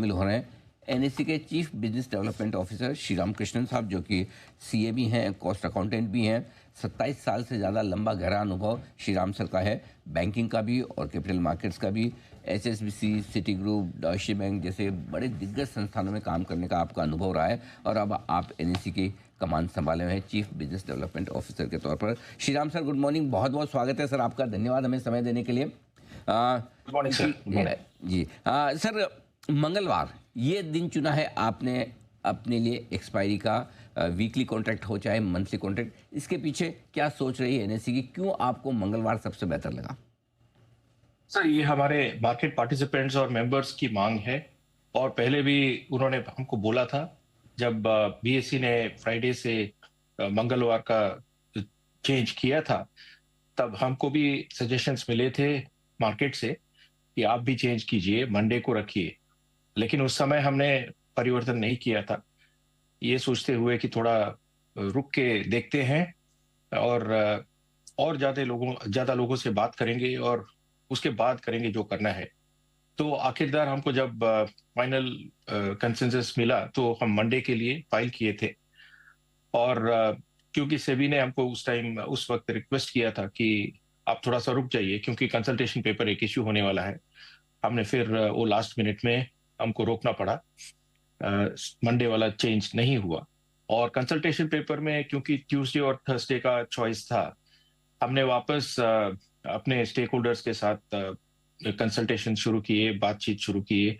शामिल हो रहे हैं एनएससी के chief business development officer Shri Ram Krishnan साहब, जो कि सीए भी हैं, कॉस्ट अकाउंटेंट भी हैं। 27 साल से ज़्यादा लंबा गहरा अनुभव श्री राम सर का है, बैंकिंग का भी और कैपिटल मार्केट्स का भी। HSBC, city group, Deutsche bank जैसे बड़े दिग्गज संस्थानों में काम करने का आपका अनुभव रहा है और अब आप एनएससी की कमान संभाले हुए हैं चीफ बिजनेस डेवलपमेंट ऑफिसर के तौर पर। Shri Ram sir, good morning, बहुत बहुत स्वागत है सर आपका, धन्यवाद हमें समय देने के लिए। Good morning sir. Good morning ji. Sir, मंगलवार ये दिन चुना है आपने अपने लिए एक्सपायरी का, वीकली कॉन्ट्रैक्ट हो चाहे मंथली कॉन्ट्रैक्ट, इसके पीछे क्या सोच रही है एनएससी की, क्यों आपको मंगलवार सबसे बेहतर लगा? सर, ये हमारे मार्केट पार्टिसिपेंट्स और मेंबर्स की मांग है और पहले भी उन्होंने हमको बोला था। जब बीएसई ने फ्राइडे से मंगलवार का चेंज किया था, तब हमको भी सजेशंस मिले थे मार्केट से कि आप भी चेंज कीजिए, मंडे को रखिए। लेकिन उस समय हमने परिवर्तन नहीं किया था, ये सोचते हुए कि थोड़ा रुक के देखते हैं और ज्यादा लोगों से बात करेंगे और उसके बाद करेंगे जो करना है। तो आखिरकार हमको जब फाइनल कंसेंसस मिला तो हम मंडे के लिए फाइल किए थे। और क्योंकि सेबी ने हमको उस वक्त रिक्वेस्ट किया था कि आप थोड़ा सा रुक जाइए क्योंकि कंसल्टेशन पेपर एक इश्यू होने वाला है, हमने फिर वो लास्ट मिनट में हमको रोकना पड़ा। मंडे वाला चेंज नहीं हुआ और कंसल्टेशन पेपर में क्योंकि ट्यूसडे और थर्सडे का चॉइस था, हमने वापस अपने स्टेक होल्डर्स के साथ कंसल्टेशन शुरू किए, बातचीत शुरू किए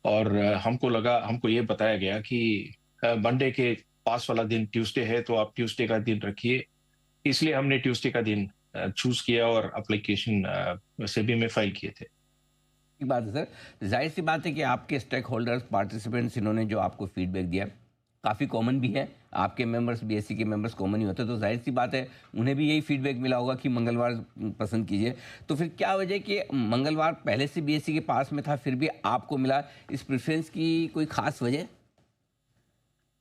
और हमको ये बताया गया कि मंडे के पास वाला दिन ट्यूसडे है तो आप ट्यूसडे का दिन रखिए। इसलिए हमने ट्यूसडे का दिन चूज किया और एप्लीकेशन सेबी में फाइल किए थे। बात है सर, जाहिर सी बात है कि आपके स्टेक होल्डर्स, पार्टिसिपेंट्स, इन्होंने जो आपको फीडबैक दिया काफ़ी कॉमन भी है, आपके मेंबर्स, बीएससी के मेंबर्स कॉमन ही होते हैं, तो जाहिर सी बात है उन्हें भी यही फीडबैक मिला होगा कि मंगलवार पसंद कीजिए। तो फिर क्या वजह कि मंगलवार पहले से बीएससी के पास में था फिर भी आपको मिला, इस प्रेफरेंस की कोई खास वजह?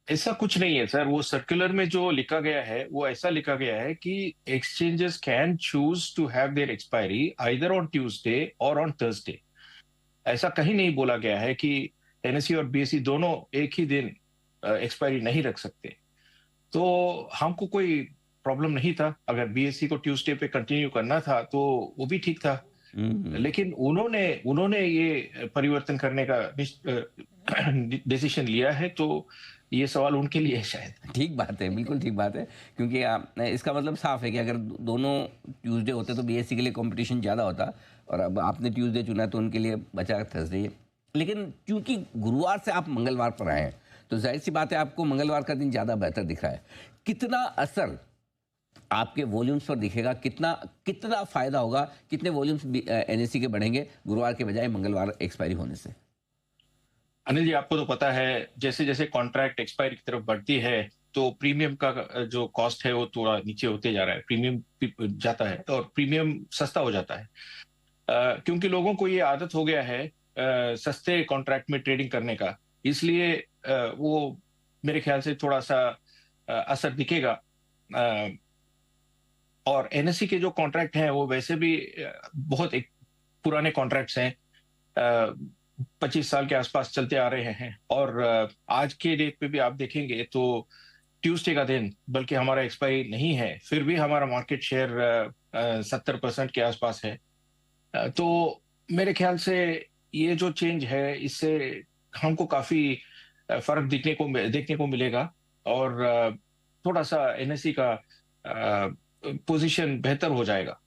ऐसा कुछ नहीं है सर, वो सर्कुलर में जो लिखा गया है वो ऐसा लिखा गया है कि exchanges can choose to have their expiry either on Tuesday और ऑन थर्सडे। ऐसा कहीं नहीं बोला गया है कि एनएससी और बीएससी दोनों एक ही दिन एक्सपायरी नहीं रख सकते। तो हमको कोई प्रॉब्लम नहीं था, अगर बीएससी को ट्यूसडे पे कंटिन्यू करना था तो वो भी ठीक था। लेकिन उन्होंने उन्होंने ये परिवर्तन करने का डिसीजन लिया है, तो ये सवाल उनके लिए है शायद। ठीक बात है, बिल्कुल ठीक बात है, क्योंकि इसका मतलब साफ है कि अगर दोनों ट्यूसडे होते तो बीएससी के लिए कंपटीशन ज़्यादा होता और अब आपने ट्यूसडे चुना तो उनके लिए बचा थर्सडे। लेकिन क्योंकि गुरुवार से आप मंगलवार पर आए हैं तो जाहिर सी बात है आपको मंगलवार का दिन ज़्यादा बेहतर दिख रहा है। कितना असर आपके वॉल्यूम्स पर दिखेगा, कितना कितना फ़ायदा होगा, कितने वॉल्यूम्स एनएससी के बढ़ेंगे गुरुवार के बजाय मंगलवार एक्सपायरी होने से? अनिल जी, आपको तो पता है जैसे जैसे कॉन्ट्रैक्ट एक्सपायरी की तरफ बढ़ती है तो प्रीमियम का जो कॉस्ट है वो थोड़ा नीचे होते जा रहा है, प्रीमियम जाता है और प्रीमियम सस्ता हो जाता है। क्योंकि लोगों को ये आदत हो गया है सस्ते कॉन्ट्रैक्ट में ट्रेडिंग करने का, इसलिए वो मेरे ख्याल से थोड़ा सा असर दिखेगा। अ, और एनएससी के जो कॉन्ट्रैक्ट हैं वो वैसे भी बहुत एक पुराने कॉन्ट्रैक्ट्स हैं, 25 साल के आसपास चलते आ रहे हैं और आज के डेट पे भी आप देखेंगे तो ट्यूसडे का दिन बल्कि हमारा एक्सपायरी नहीं है, फिर भी हमारा मार्केट शेयर 70% के आसपास है। तो मेरे ख्याल से ये जो चेंज है इससे हमको काफी फर्क देखने को मिलेगा और थोड़ा सा एनएससी का पोजीशन बेहतर हो जाएगा।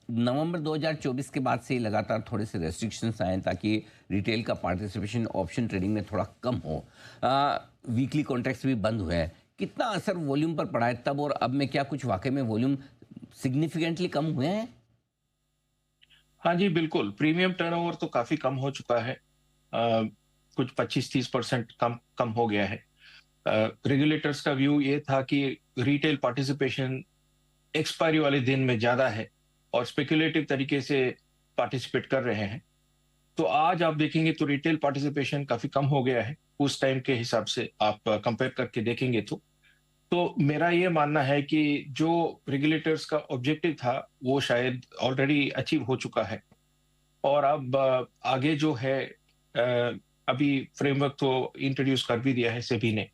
नवंबर 2024 के बाद से ही लगातार थोड़े से रेस्ट्रिक्शंस आए ताकि रिटेल का पार्टिसिपेशन ऑप्शन ट्रेडिंग में थोड़ा कम हो। वीकली कॉन्ट्रैक्ट्स भी बंद हुए हैं, कितना असर वॉल्यूम पर पड़ा है तब और अब में? क्या कुछ वाकई में वॉल्यूम सिग्निफिकेंटली कम हुए हैं? हाँ जी, बिल्कुल, प्रीमियम टर्नओवर तो काफी कम हो चुका है। कुछ 25-30% कम कम हो गया है। रेगुलेटर्स का व्यू ये था कि रिटेल पार्टिसिपेशन एक्सपायरी वाले दिन में ज्यादा है और स्पेकुलेटिव तरीके से पार्टिसिपेट कर रहे हैं। तो आज आप देखेंगे तो रिटेल पार्टिसिपेशन काफी कम हो गया है उस टाइम के हिसाब से, आप कंपेयर करके देखेंगे तो मेरा ये मानना है कि जो रेगुलेटर्स का ऑब्जेक्टिव था वो शायद ऑलरेडी अचीव हो चुका है और अब आगे जो है अभी फ्रेमवर्क तो इंट्रोड्यूस कर भी दिया है सेबी ने।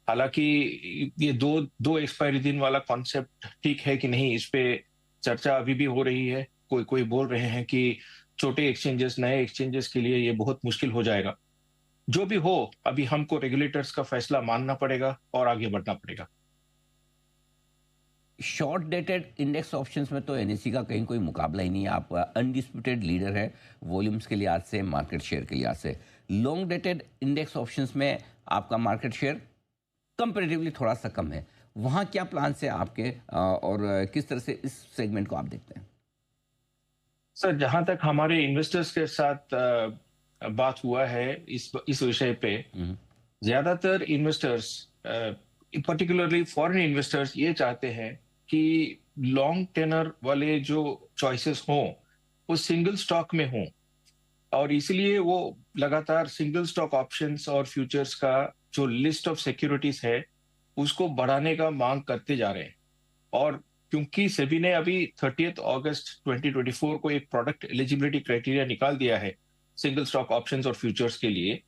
हालांकि ये दो दो एक्सपायरी दिन वाला कॉन्सेप्ट ठीक है कि नहीं, इस पे चर्चा अभी भी हो रही है। कोई कोई बोल रहे हैं कि छोटे एक्सचेंजेस, नए एक्सचेंजेस के लिए ये बहुत मुश्किल हो जाएगा। जो भी हो, अभी हमको रेगुलेटर्स का फैसला मानना पड़ेगा और आगे बढ़ना पड़ेगा। शॉर्ट डेटेड इंडेक्स ऑप्शंस में तो एनएससी का कहीं कोई मुकाबला ही नहीं है। आप अनडिस्प्यूटेड लीडर है वॉल्यूम्स के लिहाज से, मार्केट शेयर के लिहाज से। लॉन्ग डेटेड इंडेक्स ऑप्शंस में आपका मार्केट शेयर कंपेरेटिवली थोड़ा सा कम है। वहाँ क्या प्लान है आपके, और किस तरह से इस सेगमेंट को आप देखते हैं? सर, जहां तक हमारे इन्वेस्टर्स के साथ बात हुआ है इस विषय पे, हम्म। ज्यादातर इन्वेस्टर्स, पर्टिकुलरली फॉरेन इन्वेस्टर्स, ये चाहते हैं कि लॉन्ग टेनर वाले जो चॉइसेस हों वो सिंगल स्टॉक में हों, और इसलिए वो लगातार सिंगल स्टॉक ऑप्शंस और फ्यूचर्स का जो लिस्ट ऑफ सिक्योरिटीज है उसको बढ़ाने का मांग करते जा रहे हैं। और क्योंकि सेबी ने अभी 30 अगस्त 2024 को एक प्रोडक्ट एलिजिबिलिटी क्राइटेरिया निकाल दिया है सिंगल स्टॉक ऑप्शंस और फ्यूचर्स के लिए,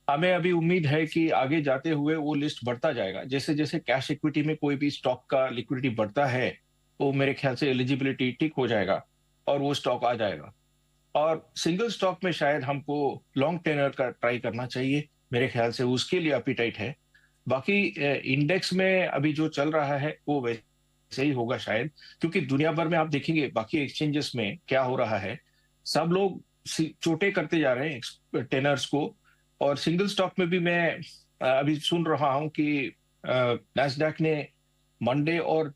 हमें अभी उम्मीद है कि आगे जाते हुए वो लिस्ट बढ़ता जाएगा। जैसे जैसे कैश इक्विटी में कोई भी स्टॉक का लिक्विडिटी बढ़ता है, वो मेरे ख्याल से एलिजिबिलिटी ठीक हो जाएगा और वो स्टॉक आ जाएगा। और सिंगल स्टॉक में शायद हमको लॉन्ग टेनर का ट्राई करना चाहिए, मेरे ख्याल से उसके लिए अपिटाइट है। बाकी इंडेक्स में अभी जो चल रहा है वो वैसे ही होगा शायद, क्योंकि दुनिया भर में आप देखेंगे बाकी एक्सचेंजेस में क्या हो रहा है, सब लोग छोटे करते जा रहे हैं टेनर्स को। और सिंगल स्टॉक में भी मैं अभी सुन रहा हूं कि नैस्डैक ने मंडे और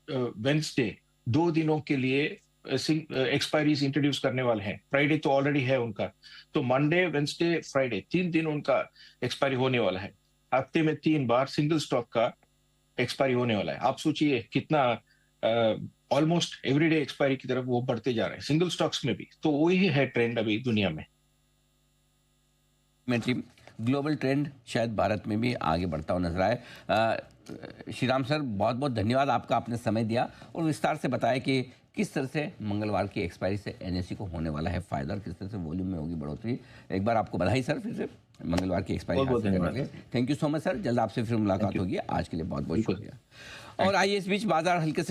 वेंसडे 2 दिनों के लिए एक्सपायरीज इंट्रोड्यूस करने वाले हैं। फ्राइडे तो ऑलरेडी है उनका, तो मंडे, वेंसडे, फ्राइडे 3 दिन उनका एक्सपायरी होने वाला है। हफ्ते में 3 बार सिंगल स्टॉक का एक्सपायरी होने वाला है। आप सोचिए कितना ऑलमोस्ट एवरीडे एक्सपायरी की तरफ वो बढ़ते जा रहे हैं सिंगल स्टॉक्स में भी। तो वही है ट्रेंड अभी दुनिया में। ग्लोबल ट्रेंड शायद भारत में भी आगे बढ़ता हुआ नजर आए। श्रीराम सर, बहुत बहुत धन्यवाद आपका, आपने समय दिया और विस्तार से बताया कि किस तरह से मंगलवार की एक्सपायरी से एनएससी को होने वाला है फायदा और किस तरह से वॉल्यूम में होगी बढ़ोतरी। एक बार आपको बधाई सर, फिर से मंगलवार की एक्सपायरी बहुत बहुत हासिल करने धन्यवाद। के लिए। Thank you so much sir, जल्द आपसे फिर मुलाकात होगी। आज के लिए बहुत बहुत बिल्कुल। शुक्रिया। और आइए इस बीच बाजार हल्के से